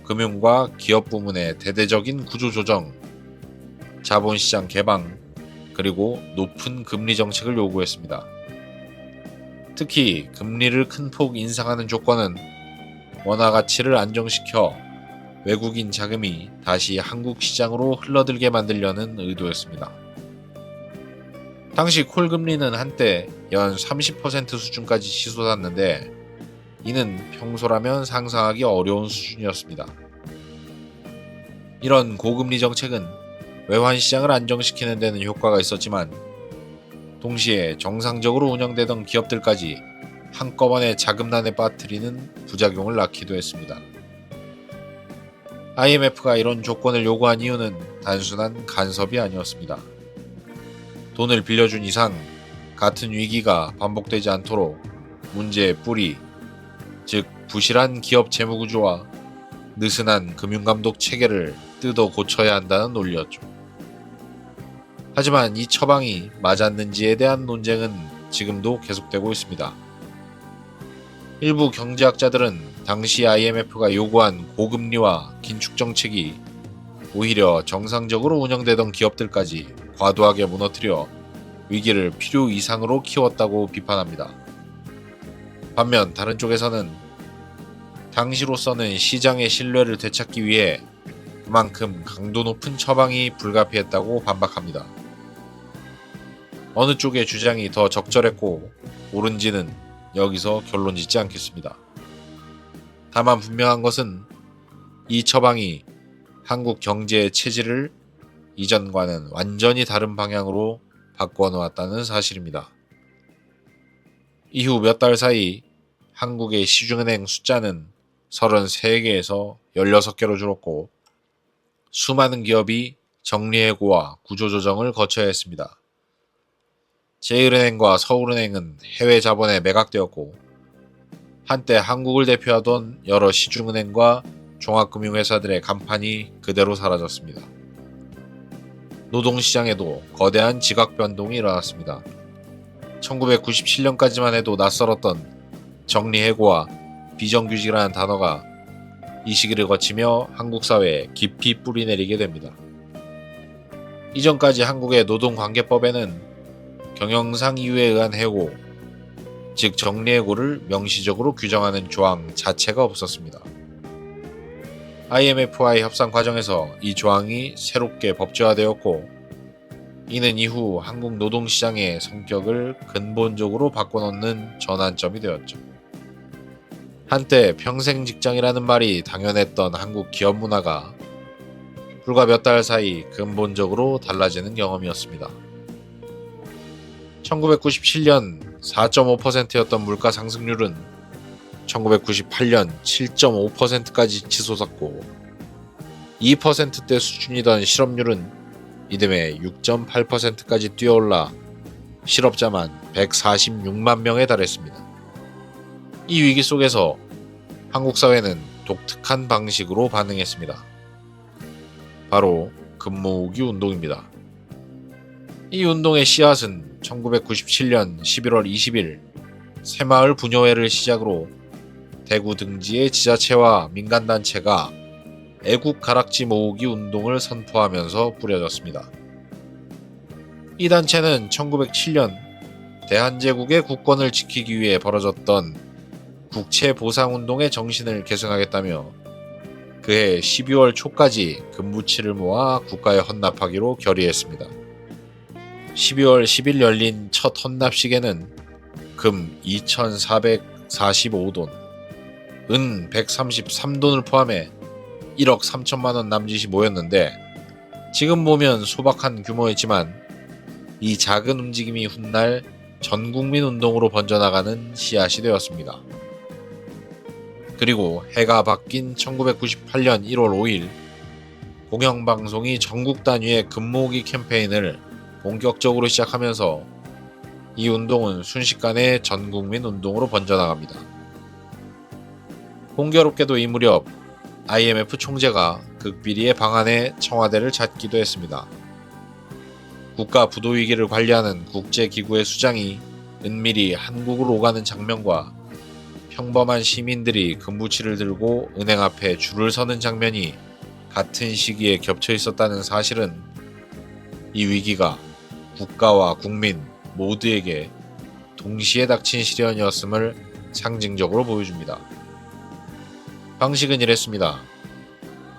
금융과 기업 부문의 대대적인 구조조정, 자본시장 개방, 그리고 높은 금리 정책을 요구했습니다. 특히 금리를 큰 폭 인상하는 조건은 원화 가치를 안정시켜 외국인 자금이 다시 한국 시장으로 흘러들게 만들려는 의도였습니다. 당시 콜금리는 한때 연 30% 수준까지 치솟았는데 이는 평소라면 상상하기 어려운 수준이었습니다. 이런 고금리 정책은 외환시장을 안정시키는 데는 효과가 있었지만 동시에 정상적으로 운영되던 기업들까지 한꺼번에 자금난에 빠뜨리는 부작용을 낳기도 했습니다. IMF가 이런 조건을 요구한 이유는 단순한 간섭이 아니었습니다. 돈을 빌려준 이상 같은 위기가 반복되지 않도록 문제의 뿌리, 즉 부실한 기업 재무구조와 느슨한 금융감독 체계를 뜯어 고쳐야 한다는 논리였죠. 하지만 이 처방이 맞았는지에 대한 논쟁은 지금도 계속되고 있습니다. 일부 경제학자들은 당시 IMF가 요구한 고금리와 긴축 정책이 오히려 정상적으로 운영되던 기업들까지 과도하게 무너뜨려 위기를 필요 이상으로 키웠다고 비판합니다. 반면 다른 쪽에서는 당시로서는 시장의 신뢰를 되찾기 위해 그만큼 강도 높은 처방이 불가피했다고 반박합니다. 어느 쪽의 주장이 더 적절했고 옳은지는 여기서 결론 짓지 않겠습니다. 다만 분명한 것은 이 처방이 한국 경제의 체질을 이전과는 완전히 다른 방향으로 바꿔놓았다는 사실입니다. 이후 몇 달 사이 한국의 시중은행 숫자는 33개에서 16개로 줄었고 수많은 기업이 정리해고와 구조조정을 거쳐야 했습니다. 제일은행과 서울은행은 해외 자본에 매각되었고 한때 한국을 대표하던 여러 시중은행과 종합금융회사들의 간판이 그대로 사라졌습니다. 노동시장에도 거대한 지각 변동이 일어났습니다. 1997년까지만 해도 낯설었던 정리해고와 비정규직이라는 단어가 이 시기를 거치며 한국 사회에 깊이 뿌리내리게 됩니다. 이전까지 한국의 노동관계법에는 경영상 이유에 의한 해고, 즉 정리해고를 명시적으로 규정하는 조항 자체가 없었습니다. IMF와의 협상 과정에서 이 조항이 새롭게 법제화되었고 이는 이후 한국 노동시장의 성격을 근본적으로 바꿔놓는 전환점이 되었죠. 한때 평생 직장이라는 말이 당연했던 한국 기업 문화가 불과 몇 달 사이 근본적으로 달라지는 경험이었습니다. 1997년 4.5%였던 물가 상승률은 1998년 7.5%까지 치솟았고 2%대 수준이던 실업률은 이듬해 6.8%까지 뛰어올라 실업자만 146만 명에 달했습니다. 이 위기 속에서 한국 사회는 독특한 방식으로 반응했습니다. 바로 금모으기 운동입니다. 이 운동의 씨앗은 1997년 11월 20일 새마을 분여회를 시작으로 대구 등지의 지자체와 민간단체가 애국 가락지 모으기 운동을 선포하면서 뿌려졌습니다. 이 단체는 1907년 대한제국의 국권을 지키기 위해 벌어졌던 국채보상운동의 정신을 계승하겠다며 그해 12월 초까지 금부치를 모아 국가에 헌납하기로 결의했습니다. 12월 10일 열린 첫 헌납식에는 금 2,445돈, 은 133돈을 포함해 1억 3천만 원 남짓이 모였는데 지금 보면 소박한 규모였지만 이 작은 움직임이 훗날 전국민 운동으로 번져나가는 씨앗이 되었습니다. 그리고 해가 바뀐 1998년 1월 5일 공영방송이 전국 단위의 금모으기 캠페인을 본격적으로 시작하면서 이 운동은 순식간에 전국민 운동으로 번져나갑니다. 공교롭게도 이 무렵 IMF 총재가 극비리의 방안에 청와대를 찾기도 했습니다. 국가 부도 위기를 관리하는 국제기구의 수장이 은밀히 한국을 오가는 장면과 평범한 시민들이 금부치를 들고 은행 앞에 줄을 서는 장면이 같은 시기에 겹쳐 있었다는 사실은 이 위기가 국가와 국민 모두에게 동시에 닥친 시련이었음을 상징적으로 보여줍니다. 방식은 이랬습니다.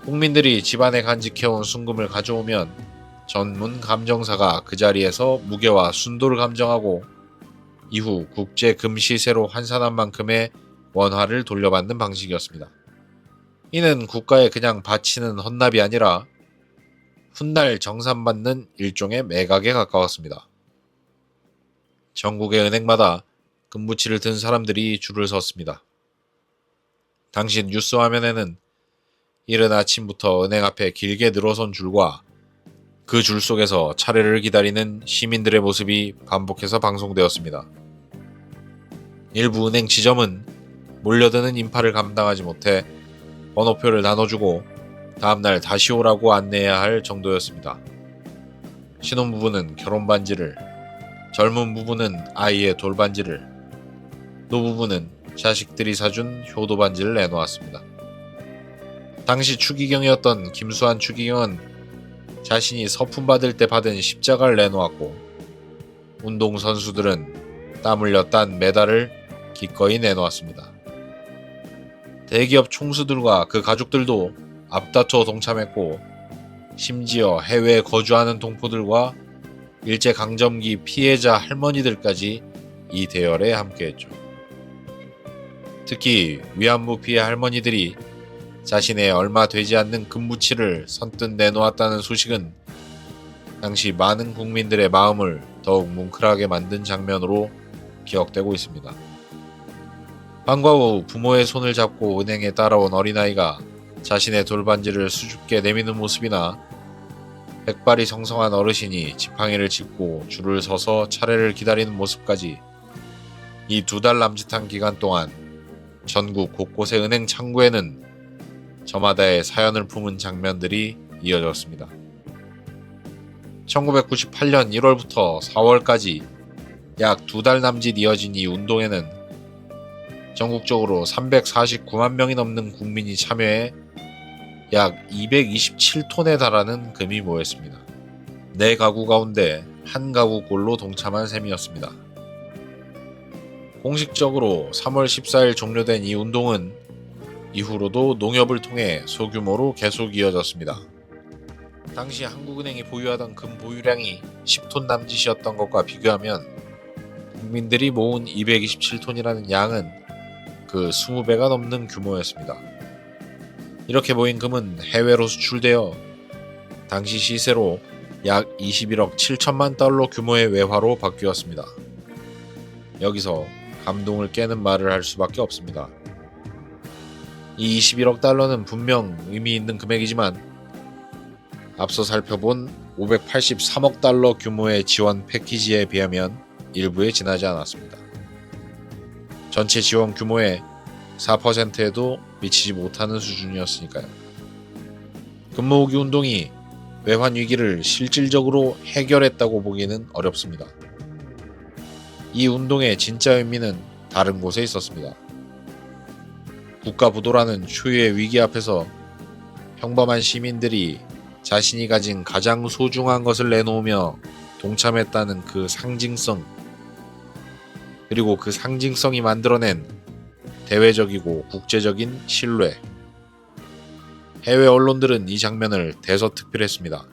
국민들이 집안에 간직해온 순금을 가져오면 전문 감정사가 그 자리에서 무게와 순도를 감정하고 이후 국제 금시세로 환산한 만큼의 원화를 돌려받는 방식이었습니다. 이는 국가에 그냥 바치는 헌납이 아니라 훗날 정산받는 일종의 매각에 가까웠습니다. 전국의 은행마다 금부치를 든 사람들이 줄을 섰습니다. 당시 뉴스 화면에는 이른 아침부터 은행 앞에 길게 늘어선 줄과 그 줄 속에서 차례를 기다리는 시민들의 모습이 반복해서 방송되었습니다. 일부 은행 지점은 몰려드는 인파를 감당하지 못해 번호표를 나눠주고 다음날 다시 오라고 안내해야 할 정도였습니다. 신혼부부는 결혼반지를, 젊은 부부는 아이의 돌반지를, 노부부는 자식들이 사준 효도반지를 내놓았습니다. 당시 추기경이었던 김수환 추기경은 자신이 서품 받을 때 받은 십자가를 내놓았고 운동선수들은 땀 흘려 딴 메달을 기꺼이 내놓았습니다. 대기업 총수들과 그 가족들도 앞다퉈 동참했고 심지어 해외에 거주하는 동포들과 일제강점기 피해자 할머니들까지 이 대열에 함께했죠. 특히 위안부 피해 할머니들이 자신의 얼마 되지 않는 금부치를 선뜻 내놓았다는 소식은 당시 많은 국민들의 마음을 더욱 뭉클하게 만든 장면으로 기억되고 있습니다. 방과 후 부모의 손을 잡고 은행에 따라온 어린아이가 자신의 돌반지를 수줍게 내미는 모습이나 백발이 성성한 어르신이 지팡이를 짚고 줄을 서서 차례를 기다리는 모습까지 이 2달 남짓한 기간 동안 전국 곳곳의 은행 창구에는 저마다의 사연을 품은 장면들이 이어졌습니다. 1998년 1월부터 4월까지 약 2달 남짓 이어진 이 운동에는 전국적으로 349만 명이 넘는 국민이 참여해 약 227톤에 달하는 금이 모였습니다. 4가구 가운데 1가구꼴로 동참한 셈이었습니다. 공식적으로 3월 14일 종료된 이 운동은 이후로도 농협을 통해 소규모로 계속 이어졌습니다. 당시 한국은행이 보유하던 금 보유량이 10톤 남짓이었던 것과 비교하면 국민들이 모은 227톤이라는 양은 그 20배가 넘는 규모였습니다. 이렇게 모인 금은 해외로 수출되어 당시 시세로 약 21억 7천만 달러 규모의 외화로 바뀌었습니다. 여기서 감동을 깨는 말을 할 수밖에 없습니다. 이 21억 달러는 분명 의미 있는 금액이지만 앞서 살펴본 583억 달러 규모의 지원 패키지에 비하면 일부에 지나지 않았습니다. 전체 지원 규모의 4%에도 미치지 못하는 수준이었으니까요. 금모으기 운동이 외환 위기를 실질적으로 해결했다고 보기는 어렵습니다. 이 운동의 진짜 의미는 다른 곳에 있었습니다. 국가 부도라는 초유의 위기 앞에서 평범한 시민들이 자신이 가진 가장 소중한 것을 내놓으며 동참했다는 그 상징성, 그리고 그 상징성이 만들어낸 대외적이고 국제적인 신뢰. 해외 언론들은 이 장면을 대서특필했습니다.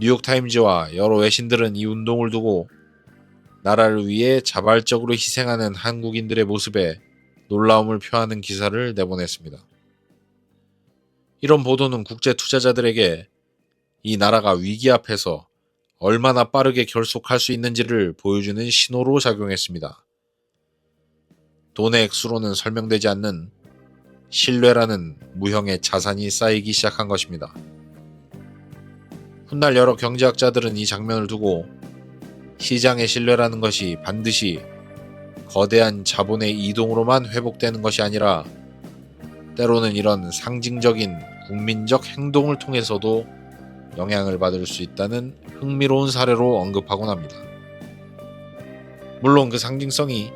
뉴욕타임즈와 여러 외신들은 이 운동을 두고 나라를 위해 자발적으로 희생하는 한국인들의 모습에 놀라움을 표하는 기사를 내보냈습니다. 이런 보도는 국제 투자자들에게 이 나라가 위기 앞에서 얼마나 빠르게 결속할 수 있는지를 보여주는 신호로 작용했습니다. 돈의 액수로는 설명되지 않는 신뢰라는 무형의 자산이 쌓이기 시작한 것입니다. 훗날 여러 경제학자들은 이 장면을 두고 시장의 신뢰라는 것이 반드시 거대한 자본의 이동으로만 회복되는 것이 아니라 때로는 이런 상징적인 국민적 행동을 통해서도 영향을 받을 수 있다는 흥미로운 사례로 언급하곤 합니다. 물론 그 상징성이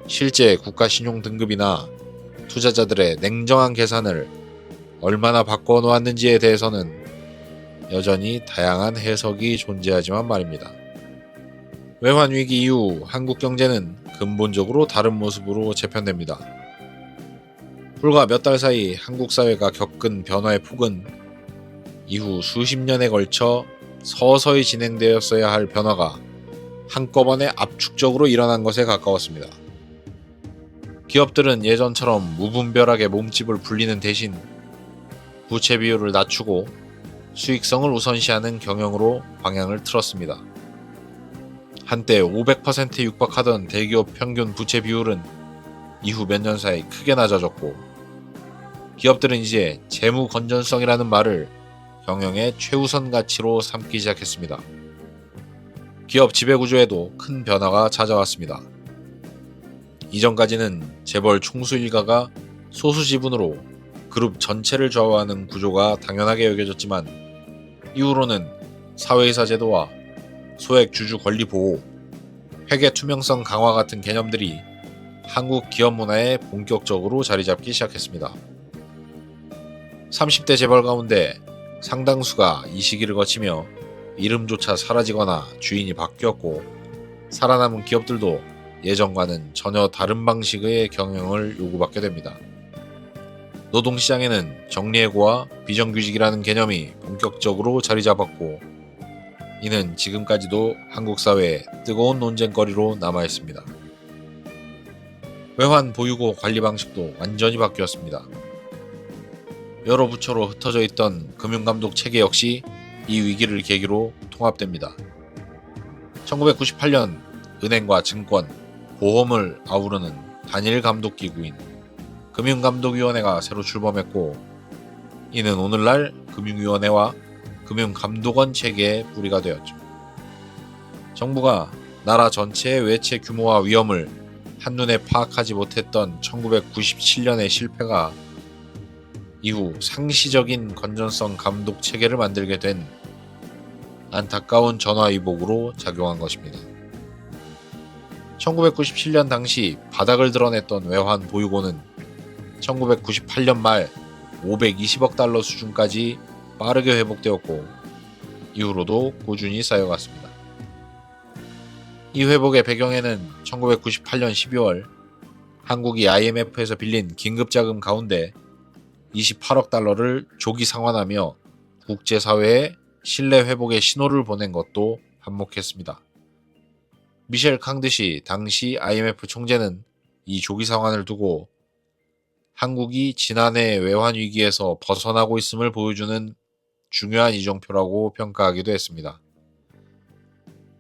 실제 국가 신용 등급이나 투자자들의 냉정한 계산을 얼마나 바꿔놓았는지에 대해서는 여전히 다양한 해석이 존재하지만 말입니다. 외환위기 이후 한국 경제는 근본적으로 다른 모습으로 재편됩니다. 불과 몇 달 사이 한국 사회가 겪은 변화의 폭은 이후 수십 년에 걸쳐 서서히 진행되었어야 할 변화가 한꺼번에 압축적으로 일어난 것에 가까웠습니다. 기업들은 예전처럼 무분별하게 몸집을 불리는 대신 부채 비율을 낮추고 수익성을 우선시하는 경영으로 방향을 틀었습니다. 한때 500%에 육박하던 대기업 평균 부채 비율은 이후 몇 년 사이 크게 낮아졌고, 기업들은 이제 재무 건전성이라는 말을 경영의 최우선 가치로 삼기 시작했습니다. 기업 지배구조에도 큰 변화가 찾아왔습니다. 이전까지는 재벌 총수 일가가 소수 지분으로 그룹 전체를 좌우하는 구조가 당연하게 여겨졌지만, 이후로는 사회이사 제도와 소액 주주 권리 보호, 회계 투명성 강화 같은 개념들이 한국 기업 문화에 본격적으로 자리 잡기 시작했습니다. 30대 재벌 가운데 상당수가 이 시기를 거치며 이름조차 사라지거나 주인이 바뀌었고, 살아남은 기업들도 예전과는 전혀 다른 방식의 경영을 요구받게 됩니다. 노동시장에는 정리해고와 비정규직이라는 개념이 본격적으로 자리 잡았고, 이는 지금까지도 한국 사회의 뜨거운 논쟁거리로 남아있습니다. 외환 보유고 관리 방식도 완전히 바뀌었습니다. 여러 부처로 흩어져 있던 금융감독 체계 역시 이 위기를 계기로 통합됩니다. 1998년 은행과 증권, 보험을 아우르는 단일 감독기구인 금융감독위원회가 새로 출범했고, 이는 오늘날 금융위원회와 금융감독원 체계의 뿌리가 되었죠. 정부가 나라 전체의 외채 규모와 위험을 한눈에 파악하지 못했던 1997년의 실패가 이후 상시적인 건전성 감독 체계를 만들게 된 안타까운 전화위복으로 작용한 것입니다. 1997년 당시 바닥을 드러냈던 외환 보유고는 1998년 말 520억 달러 수준까지 빠르게 회복되었고, 이후로도 꾸준히 쌓여갔습니다. 이 회복의 배경에는 1998년 12월 한국이 IMF에서 빌린 긴급자금 가운데 28억 달러를 조기 상환하며 국제사회에 신뢰 회복의 신호를 보낸 것도 한몫했습니다. 미셸 캉드시 당시 IMF 총재는 이 조기 상환을 두고 한국이 지난해 외환 위기에서 벗어나고 있음을 보여주는 중요한 이정표라고 평가하기도 했습니다.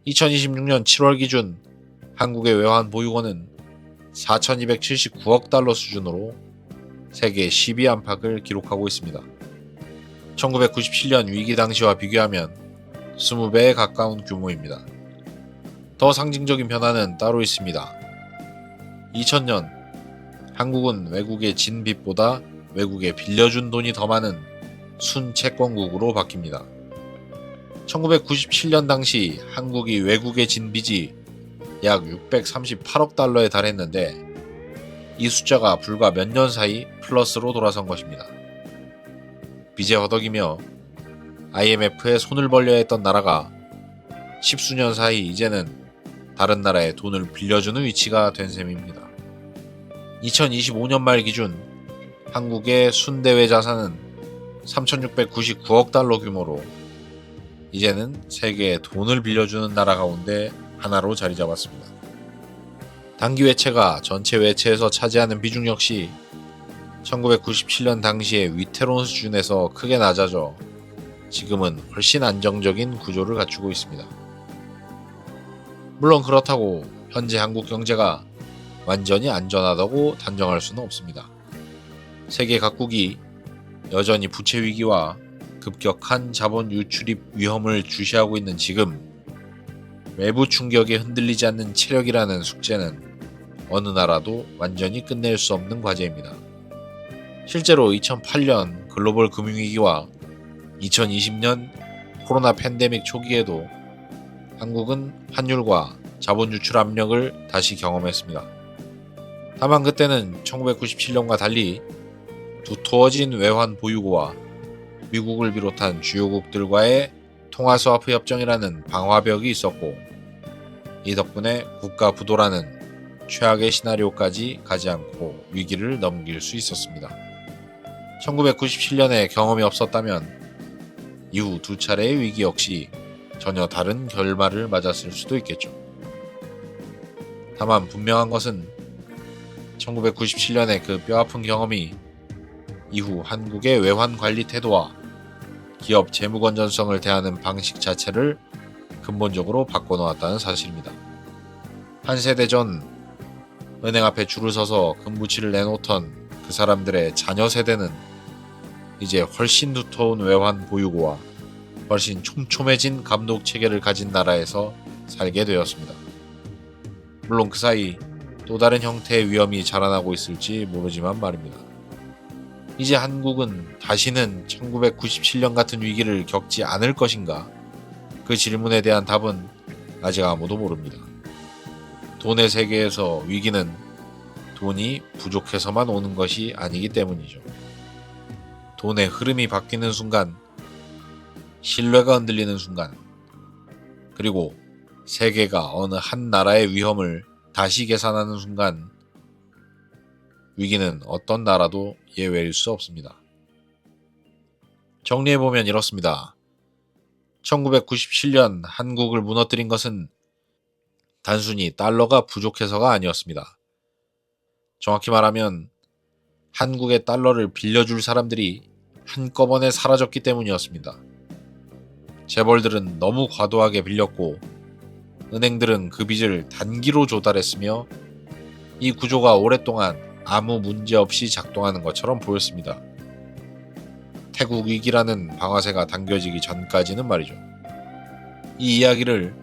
2026년 7월 기준 한국의 외환 보유고는 4,279억 달러 수준으로 세계 10위 안팎을 기록하고 있습니다. 1997년 위기 당시와 비교하면 20배에 가까운 규모입니다. 더 상징적인 변화는 따로 있습니다. 2000년 한국은 외국의 진 빚보다 외국에 빌려준 돈이 더 많은 순채권국으로 바뀝니다. 1997년 당시 한국이 외국에 진 빚이 약 638억 달러에 달했는데, 이 숫자가 불과 몇 년 사이 플러스로 돌아선 것입니다. 빚에 허덕이며 IMF에 손을 벌려야 했던 나라가 10수년 사이 이제는 다른 나라에 돈을 빌려주는 위치가 된 셈입니다. 2025년 말 기준 한국의 순대외 자산은 3,699억 달러 규모로 이제는 세계에 돈을 빌려주는 나라 가운데 하나로 자리 잡았습니다. 단기 외채가 전체 외채에서 차지하는 비중 역시 1997년 당시의 위태로운 수준에서 크게 낮아져 지금은 훨씬 안정적인 구조를 갖추고 있습니다. 물론 그렇다고 현재 한국 경제가 완전히 안전하다고 단정할 수는 없습니다. 세계 각국이 여전히 부채 위기와 급격한 자본 유출입 위험을 주시하고 있는 지금, 외부 충격에 흔들리지 않는 체력이라는 숙제는 어느 나라도 완전히 끝낼 수 없는 과제입니다. 실제로 2008년 글로벌 금융위기와 2020년 코로나 팬데믹 초기에도 한국은 환율과 자본 유출 압력을 다시 경험했습니다. 다만 그때는 1997년과 달리 두터워진 외환 보유고와 미국을 비롯한 주요국들과의 통화스와프 협정이라는 방화벽이 있었고, 이 덕분에 국가 부도라는 최악의 시나리오까지 가지 않고 위기를 넘길 수 있었습니다. 1997년에 경험이 없었다면 이후 두 차례의 위기 역시 전혀 다른 결말을 맞았을 수도 있겠죠. 다만 분명한 것은 1997년의 그 뼈아픈 경험이 이후 한국의 외환 관리 태도와 기업 재무 건전성을 대하는 방식 자체를 근본적으로 바꿔놓았다는 사실입니다. 한 세대 전 은행 앞에 줄을 서서 금부치를 내놓던 그 사람들의 자녀 세대는 이제 훨씬 두터운 외환 보유고와 훨씬 촘촘해진 감독 체계를 가진 나라에서 살게 되었습니다. 물론 그 사이 또 다른 형태의 위험이 자라나고 있을지 모르지만 말입니다. 이제 한국은 다시는 1997년 같은 위기를 겪지 않을 것인가? 그 질문에 대한 답은 아직 아무도 모릅니다. 돈의 세계에서 위기는 돈이 부족해서만 오는 것이 아니기 때문이죠. 돈의 흐름이 바뀌는 순간, 신뢰가 흔들리는 순간, 그리고 세계가 어느 한 나라의 위험을 다시 계산하는 순간, 위기는 어떤 나라도 예외일 수 없습니다. 정리해보면 이렇습니다. 1997년 한국을 무너뜨린 것은 단순히 달러가 부족해서가 아니었습니다. 정확히 말하면 한국의 달러를 빌려줄 사람들이 한꺼번에 사라졌기 때문이었습니다. 재벌들은 너무 과도하게 빌렸고 은행들은 그 빚을 단기로 조달했으며 이 구조가 오랫동안 아무 문제 없이 작동하는 것처럼 보였습니다. 태국 위기라는 방아쇠가 당겨지기 전까지는 말이죠. 이 이야기를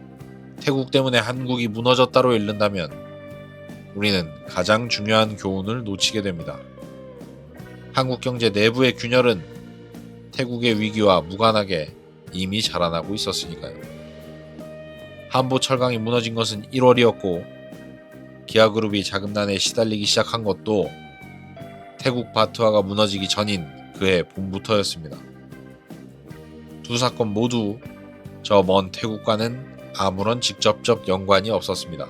태국 때문에 한국이 무너졌다로 읽는다면 우리는 가장 중요한 교훈을 놓치게 됩니다. 한국 경제 내부의 균열은 태국의 위기와 무관하게 이미 자라나고 있었으니까요. 한보 철강이 무너진 것은 1월이었고 기아그룹이 자금난에 시달리기 시작한 것도 태국 바트화가 무너지기 전인 그해 봄부터였습니다. 두 사건 모두 저 먼 태국과는 아무런 직접적 연관이 없었습니다.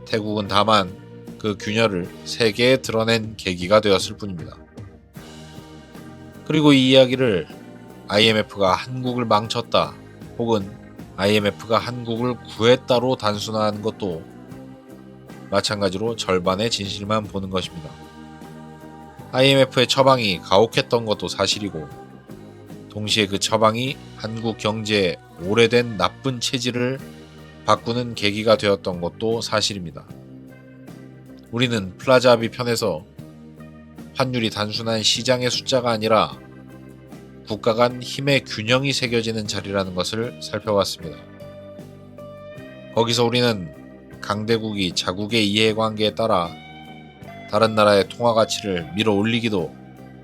태국은 다만 그 균열을 세계에 드러낸 계기가 되었을 뿐입니다. 그리고 이 이야기를 IMF가 한국을 망쳤다 혹은 IMF가 한국을 구했다로 단순화한 것도 마찬가지로 절반의 진실만 보는 것입니다. IMF의 처방이 가혹했던 것도 사실이고 동시에 그 처방이 한국 경제의 오래된 나쁜 체질을 바꾸는 계기가 되었던 것도 사실입니다. 우리는 플라자합의 편에서 환율이 단순한 시장의 숫자가 아니라 국가 간 힘의 균형이 새겨지는 자리라는 것을 살펴봤습니다. 거기서 우리는 강대국이 자국의 이해관계에 따라 다른 나라의 통화 가치를 밀어 올리기도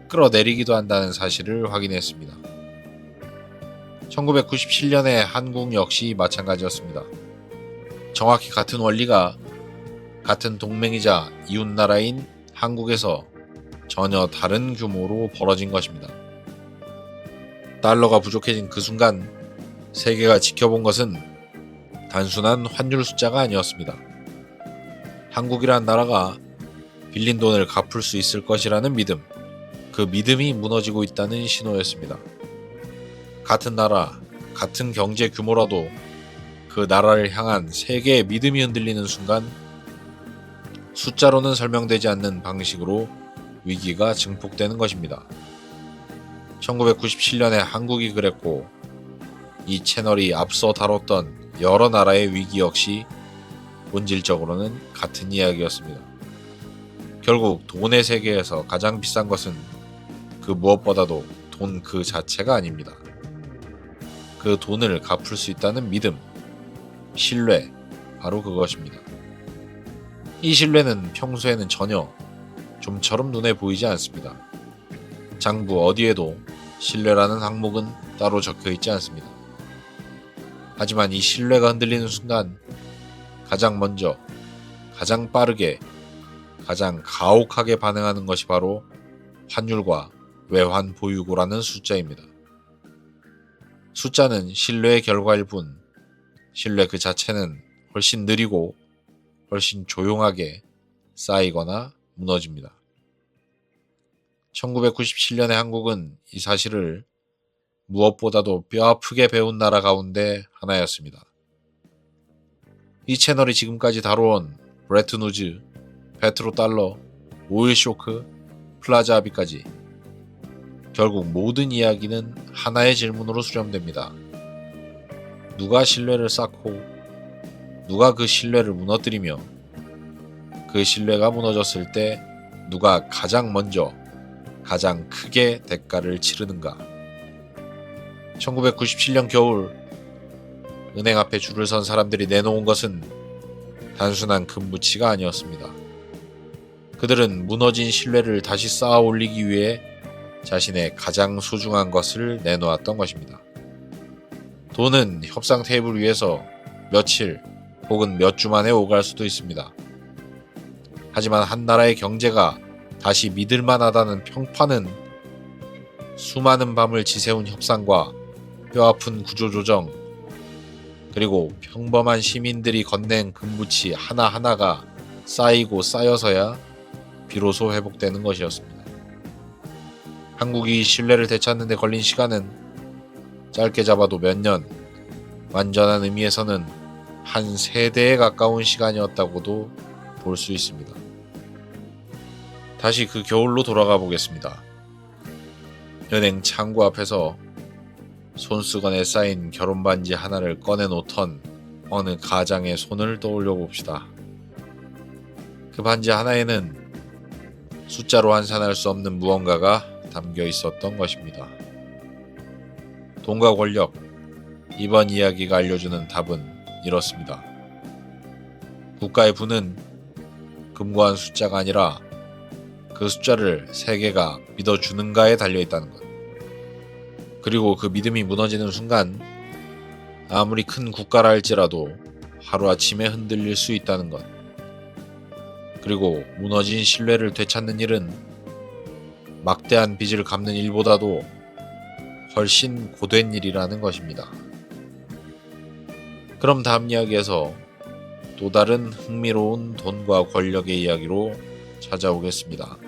끌어내리기도 한다는 사실을 확인했습니다. 1997년의 한국 역시 마찬가지였습니다. 정확히 같은 원리가 같은 동맹이자 이웃나라인 한국에서 전혀 다른 규모로 벌어진 것입니다. 달러가 부족해진 그 순간 세계가 지켜본 것은 단순한 환율 숫자가 아니었습니다. 한국이란 나라가 빌린 돈을 갚을 수 있을 것이라는 믿음, 그 믿음이 무너지고 있다는 신호였습니다. 같은 나라, 같은 경제 규모라도 그 나라를 향한 세계의 믿음이 흔들리는 순간 숫자로는 설명되지 않는 방식으로 위기가 증폭되는 것입니다. 1997년에 한국이 그랬고 이 채널이 앞서 다뤘던 여러 나라의 위기 역시 본질적으로는 같은 이야기였습니다. 결국 돈의 세계에서 가장 비싼 것은 그 무엇보다도 돈 그 자체가 아닙니다. 그 돈을 갚을 수 있다는 믿음, 신뢰, 바로 그것입니다. 이 신뢰는 평소에는 전혀 좀처럼 눈에 보이지 않습니다. 장부 어디에도 신뢰라는 항목은 따로 적혀 있지 않습니다. 하지만 이 신뢰가 흔들리는 순간 가장 먼저, 가장 빠르게, 가장 가혹하게 반응하는 것이 바로 환율과 외환 보유고라는 숫자입니다. 숫자는 신뢰의 결과일 뿐 신뢰 그 자체는 훨씬 느리고 훨씬 조용하게 쌓이거나 무너집니다. 1997년의 한국은 이 사실을 무엇보다도 뼈아프게 배운 나라 가운데 하나였습니다. 이 채널이 지금까지 다뤄온 브레튼 우즈, 페트로달러, 오일 쇼크, 플라자 합의까지 결국 모든 이야기는 하나의 질문으로 수렴됩니다. 누가 신뢰를 쌓고 누가 그 신뢰를 무너뜨리며 그 신뢰가 무너졌을 때 누가 가장 먼저 가장 크게 대가를 치르는가. 1997년 겨울 은행 앞에 줄을 선 사람들이 내놓은 것은 단순한 금부치가 아니었습니다. 그들은 무너진 신뢰를 다시 쌓아 올리기 위해 자신의 가장 소중한 것을 내놓았던 것입니다. 돈은 협상 테이블 위에서 며칠 혹은 몇 주 만에 오갈 수도 있습니다. 하지만 한 나라의 경제가 다시 믿을만하다는 평판은 수많은 밤을 지새운 협상과 뼈아픈 구조조정, 그리고 평범한 시민들이 건넨 금부치 하나하나가 쌓이고 쌓여서야 비로소 회복되는 것이었습니다. 한국이 신뢰를 되찾는 데 걸린 시간은 짧게 잡아도 몇 년, 완전한 의미에서는 한 세대에 가까운 시간이었다고도 볼 수 있습니다. 다시 그 겨울로 돌아가 보겠습니다. 은행 창구 앞에서 손수건에 쌓인 결혼반지 하나를 꺼내놓던 어느 가장의 손을 떠올려 봅시다. 그 반지 하나에는 숫자로 환산할 수 없는 무언가가 담겨 있었던 것입니다. 돈과 권력, 이번 이야기가 알려주는 답은 이렇습니다. 국가의 부는 금고한 숫자가 아니라 그 숫자를 세계가 믿어주는가에 달려있다는 것. 그리고 그 믿음이 무너지는 순간 아무리 큰 국가라 할지라도 하루아침에 흔들릴 수 있다는 것. 그리고 무너진 신뢰를 되찾는 일은 막대한 빚을 갚는 일보다도 훨씬 고된 일이라는 것입니다. 그럼 다음 이야기에서 또 다른 흥미로운 돈과 권력의 이야기로 찾아오겠습니다.